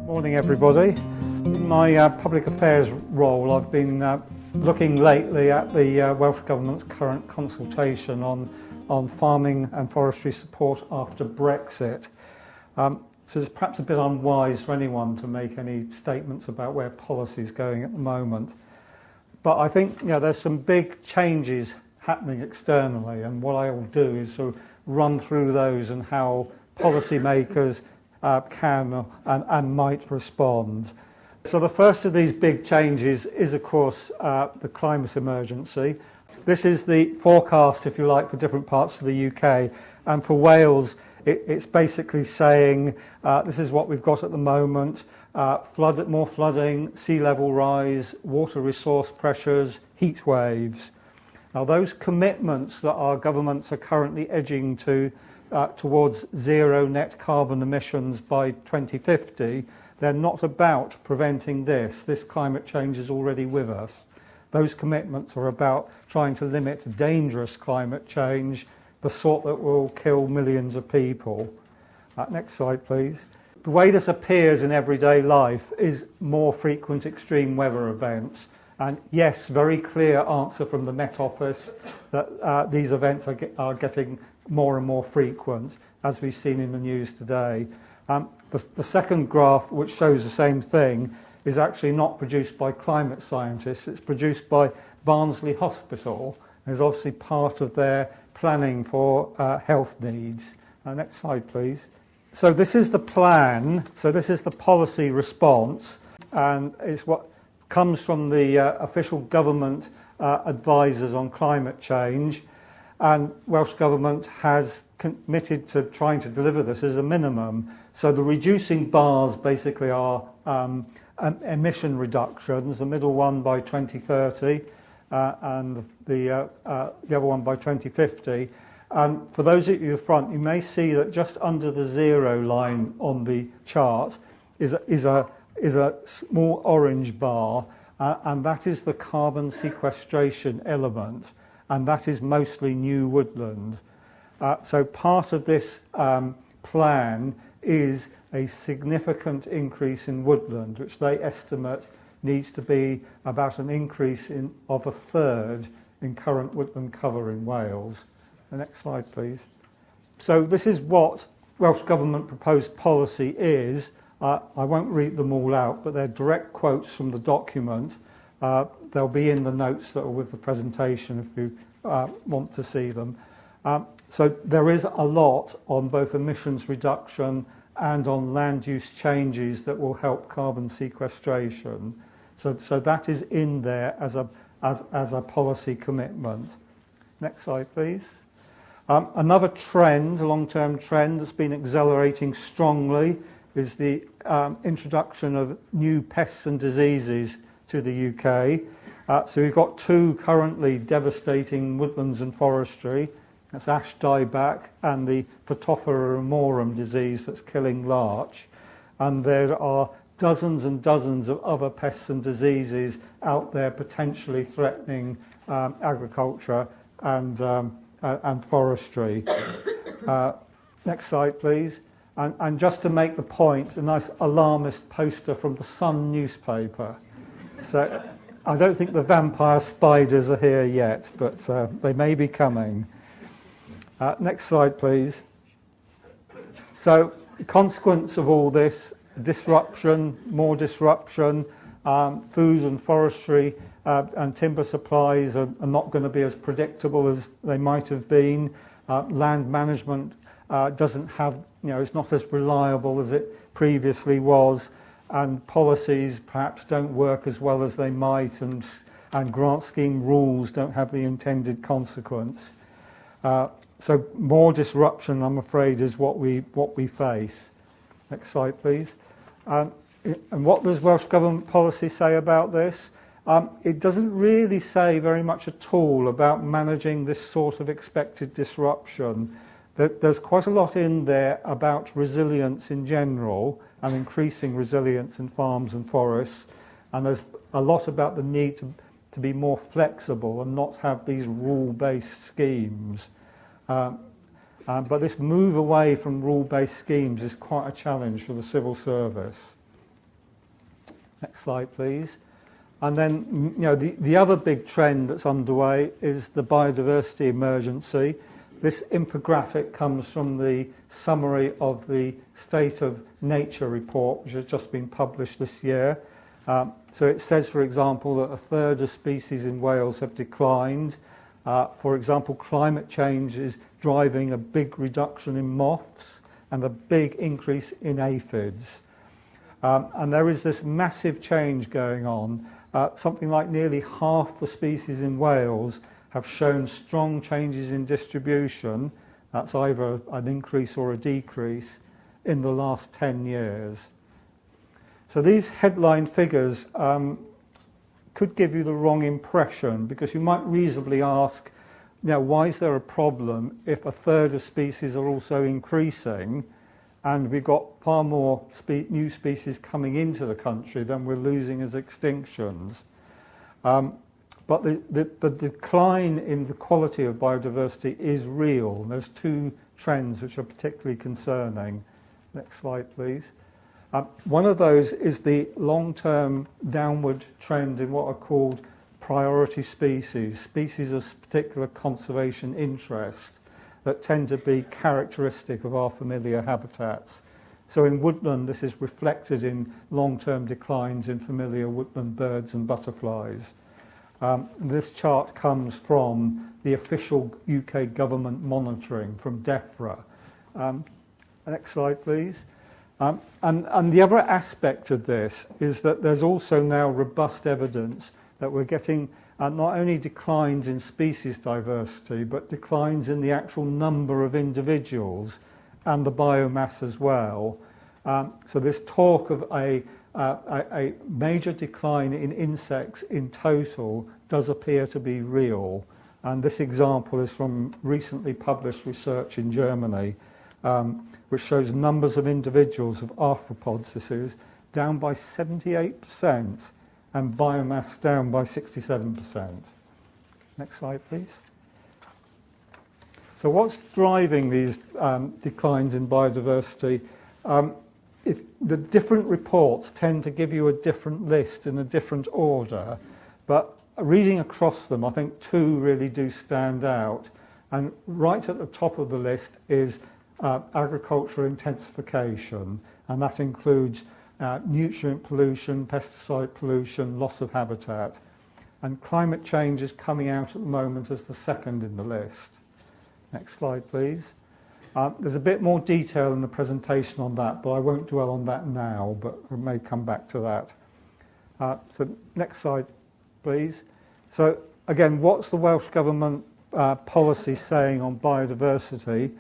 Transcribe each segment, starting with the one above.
Morning everybody. In my public affairs role I've been looking lately at the Welsh Government's current consultation on farming and forestry support after Brexit. So it's perhaps a bit unwise for anyone to make any statements about where policy is going at the moment. But I think there's some big changes happening externally, and what I will do is sort of run through those and how policymakers can and might respond. So the first of these big changes is, of course, the climate emergency. This is the forecast, if you like, for different parts of the UK. And for Wales, it's basically saying this is what we've got at the moment: more flooding, sea level rise, water resource pressures, heat waves. Now, those commitments that our governments are currently edging towards zero net carbon emissions by 2050, they're not about preventing this. This climate change is already with us. Those commitments are about trying to limit dangerous climate change, the sort that will kill millions of people. Next slide, please. The way this appears in everyday life is more frequent extreme weather events. And yes, very clear answer from the Met Office that these events are getting more and more frequent, as we've seen in the news today. The second graph, which shows the same thing, is actually not produced by climate scientists. It's produced by Barnsley Hospital, and is obviously part of their planning for health needs. Next slide, please. So this is the plan. So this is the policy response, and it's what comes from the official government advisors on climate change. And Welsh Government has committed to trying to deliver this as a minimum. So the reducing bars basically are emission reductions, the middle one by 2030 and the other one by 2050. And for those at the front, you may see that just under the zero line on the chart is a small orange bar, and that is the carbon sequestration element, and that is mostly new woodland. So part of this plan is a significant increase in woodland, which they estimate needs to be about an increase of a third in current woodland cover in Wales. The next slide, please. So this is what Welsh Government proposed policy is. I won't read them all out, but they're direct quotes from the document. They'll be in the notes that are with the presentation if you want to see them. So there is a lot on both emissions reduction and on land use changes that will help carbon sequestration. So that is in there as a policy commitment. Next slide, please. Another trend, a long-term trend that's been accelerating strongly is the introduction of new pests and diseases to the UK. So we've got two currently devastating woodlands and forestry. That's ash dieback and the Phytophthora ramorum disease that's killing larch. And there are dozens and dozens of other pests and diseases out there potentially threatening agriculture and forestry. Next slide, please. And just to make the point, a nice alarmist poster from the Sun newspaper. So I don't think the vampire spiders are here yet, but they may be coming. Next slide, please. So the consequence of all this, disruption, more disruption, food and forestry and timber supplies are not going to be as predictable as they might have been. Land management doesn't have, it's not as reliable as it previously was, and policies perhaps don't work as well as they might, and grant scheme rules don't have the intended consequence. So more disruption, I'm afraid, is what we face. Next slide, please. And what does Welsh Government policy say about this? It doesn't really say very much at all about managing this sort of expected disruption. There's quite a lot in there about resilience in general and increasing resilience in farms and forests, and there's a lot about the need to be more flexible and not have these rule-based schemes. But this move away from rule-based schemes is quite a challenge for the civil service. Next slide, please. And then, the other big trend that's underway is the biodiversity emergency. This infographic comes from the summary of the State of Nature report, which has just been published this year. So it says, for example, that a third of species in Wales have declined. For example, climate change is driving a big reduction in moths and a big increase in aphids. And there is this massive change going on. Something like nearly half the species in Wales have shown strong changes in distribution. That's either an increase or a decrease in the last 10 years. So these headline figures could give you the wrong impression, because you might reasonably ask, why is there a problem if a third of species are also increasing and we've got far more new species coming into the country than we're losing as extinctions? But the decline in the quality of biodiversity is real. There's two trends which are particularly concerning. Next slide, please. One of those is the long-term downward trend in what are called priority species, species of particular conservation interest that tend to be characteristic of our familiar habitats. So in woodland, this is reflected in long-term declines in familiar woodland birds and butterflies. This chart comes from the official UK government monitoring from DEFRA. Next slide, please. And the other aspect of this is that there's also now robust evidence that we're getting not only declines in species diversity, but declines in the actual number of individuals and the biomass as well. So this talk of a major decline in insects in total does appear to be real. And this example is from recently published research in Germany, which shows numbers of individuals of arthropods, this is, down by 78% and biomass down by 67%. Next slide, please. So what's driving these declines in biodiversity? If the different reports tend to give you a different list in a different order, but reading across them, I think two really do stand out. And right at the top of the list is agricultural intensification, and that includes nutrient pollution, pesticide pollution, loss of habitat. And climate change is coming out at the moment as the second in the list. Next slide, please. There's a bit more detail in the presentation on that, but I won't dwell on that now, but I may come back to that. So next slide, please. So again, what's the Welsh Government policy saying on biodiversity?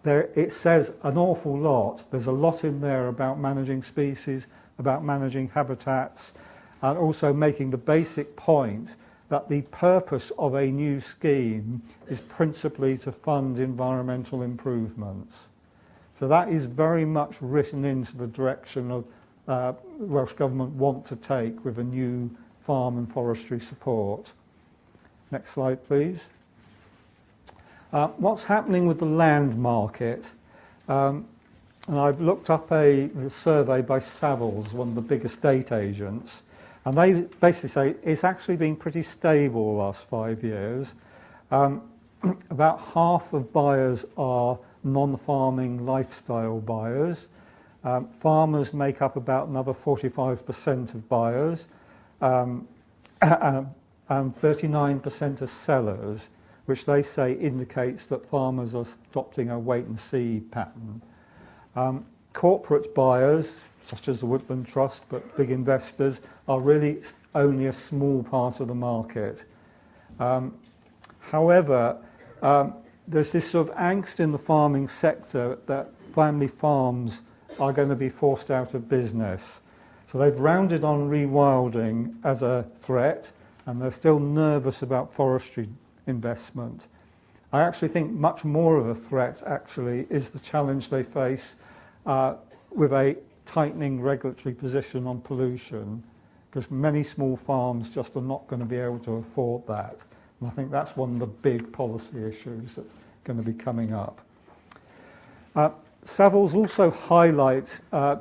It says an awful lot. There's a lot in there about managing species, about managing habitats, and also making the basic point that the purpose of a new scheme is principally to fund environmental improvements. So that is very much written into the direction of the Welsh Government want to take with a new farm and forestry support. Next slide, please. What's happening with the land market? And I've looked up a survey by Savills, one of the big estate agents, and they basically say it's actually been pretty stable the last 5 years. About half of buyers are non-farming lifestyle buyers. Farmers make up about another 45% of buyers, and 39% are sellers, which they say indicates that farmers are adopting a wait-and-see pattern. Corporate buyers, such as the Woodland Trust, but big investors, are really only a small part of the market. However, there's this sort of angst in the farming sector that family farms are going to be forced out of business. So they've rounded on rewilding as a threat, and they're still nervous about forestry investment. I actually think much more of a threat actually is the challenge they face with a tightening regulatory position on pollution. because many small farms just are not going to be able to afford that. And I think that's one of the big policy issues that's going to be coming up. Savills also highlight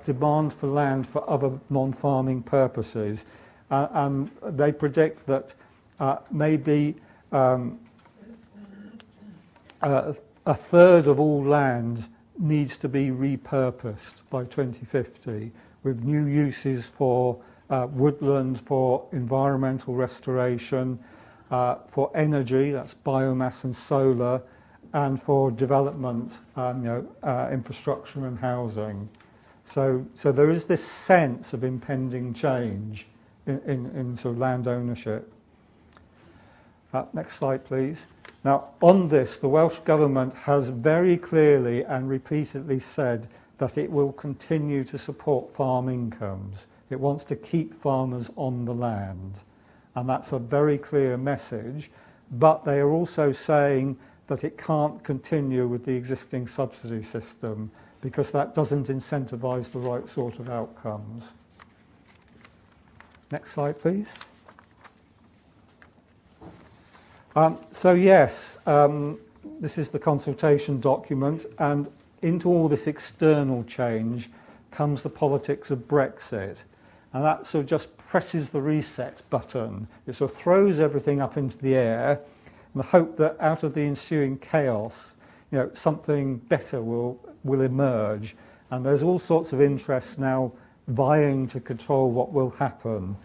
demand for land for other non-farming purposes, and they predict that maybe a third of all land needs to be repurposed by 2050, with new uses for woodland, for environmental restoration, for energy, that's biomass and solar, and for development, infrastructure and housing. So there is this sense of impending change in sort of land ownership. Next slide, please. Now, on this, the Welsh Government has very clearly and repeatedly said that it will continue to support farm incomes. It wants to keep farmers on the land. And that's a very clear message. But they are also saying that it can't continue with the existing subsidy system because that doesn't incentivise the right sort of outcomes. Next slide, please. This is the consultation document, and into all this external change comes the politics of Brexit. And that sort of just presses the reset button. It sort of throws everything up into the air in the hope that out of the ensuing chaos, something better will emerge. And there's all sorts of interests now vying to control what will happen.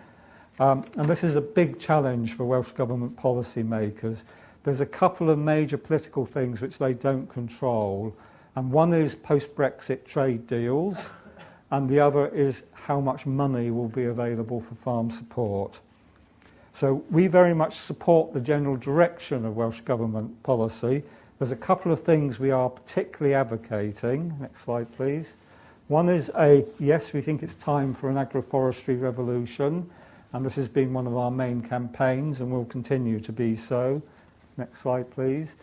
And this is a big challenge for Welsh Government policymakers. There's a couple of major political things which they don't control. And one is post-Brexit trade deals, and the other is how much money will be available for farm support. So we very much support the general direction of Welsh Government policy. There's a couple of things we are particularly advocating. Next slide, please. One is yes, we think it's time for an agroforestry revolution, and this has been one of our main campaigns and will continue to be so. Next slide, please.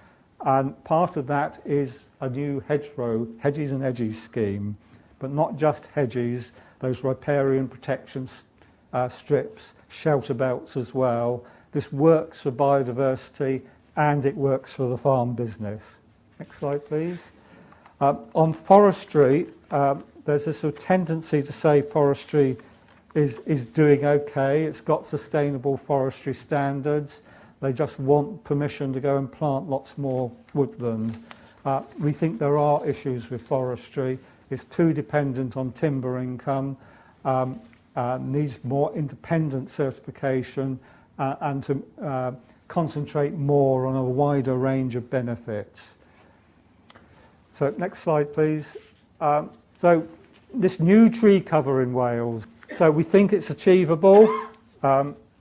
And part of that is a new hedges and edges scheme, but not just hedges, those riparian protection strips, shelter belts as well. This works for biodiversity and it works for the farm business. Next slide, please. On forestry, there's a sort of tendency to say forestry is doing okay. It's got sustainable forestry standards. They just want permission to go and plant lots more woodland. We think there are issues with forestry. It's too dependent on timber income, needs more independent certification, and to concentrate more on a wider range of benefits. So next slide, please. So this new tree cover in Wales. So we think it's achievable.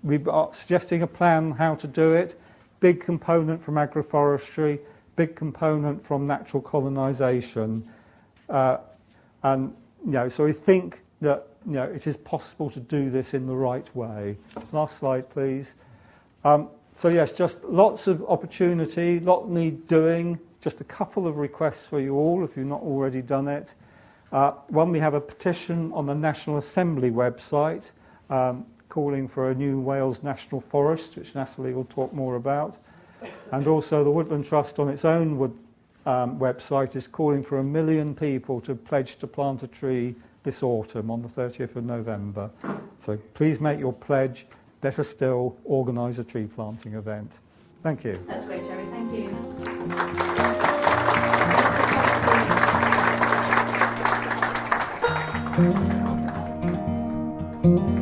We are suggesting a plan how to do it. Big component from agroforestry, big component from natural colonisation. And so we think that it is possible to do this in the right way. Last slide, please. So yes, just lots of opportunity, lot need doing. Just a couple of requests for you all, if you've not already done it. One, we have a petition on the National Assembly website calling for a new Wales National Forest, which Natalie will talk more about. And also the Woodland Trust on its own website is calling for 1 million people to pledge to plant a tree this autumn on the 30th of November. So please make your pledge. Better still, organise a tree planting event. Thank you. That's great, Jerry. Thank you.